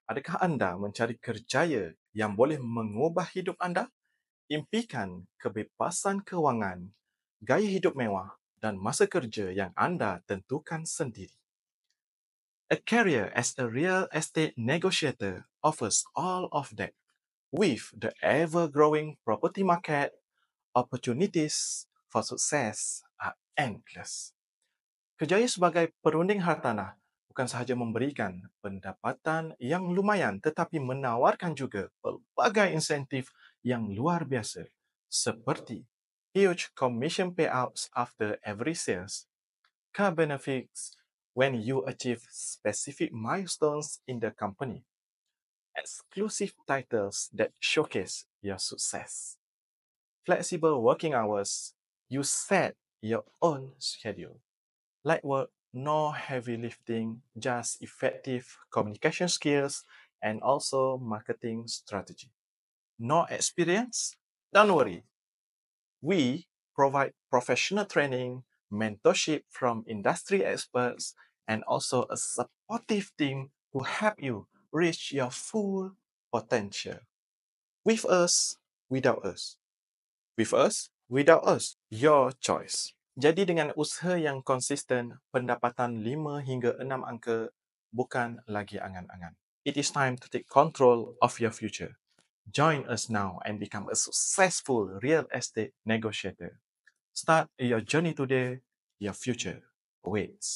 Adakah anda mencari kerjaya yang boleh mengubah hidup anda? Impikan kebebasan kewangan, gaya hidup mewah dan masa kerja yang anda tentukan sendiri. A career as a real estate negotiator offers all of that. With the ever-growing property market, opportunities for success are endless. Kerjaya sebagai perunding hartanah bukan sahaja memberikan pendapatan yang lumayan tetapi menawarkan juga pelbagai insentif yang luar biasa seperti huge commission payouts after every sales, car benefits when you achieve specific milestones in the company, exclusive titles that showcase your success, flexible working hours, you set your own schedule. Light work, no heavy lifting, just effective communication skills and also marketing strategy. No experience? Don't worry. We provide professional training, mentorship from industry experts, and also a supportive team to help you reach your full potential. With us, without us. With us, without us. Your choice. Jadi dengan usaha yang konsisten, pendapatan 5 hingga 6 angka bukan lagi angan-angan. It is time to take control of your future. Join us now and become a successful real estate negotiator. Start your journey today. Your future awaits.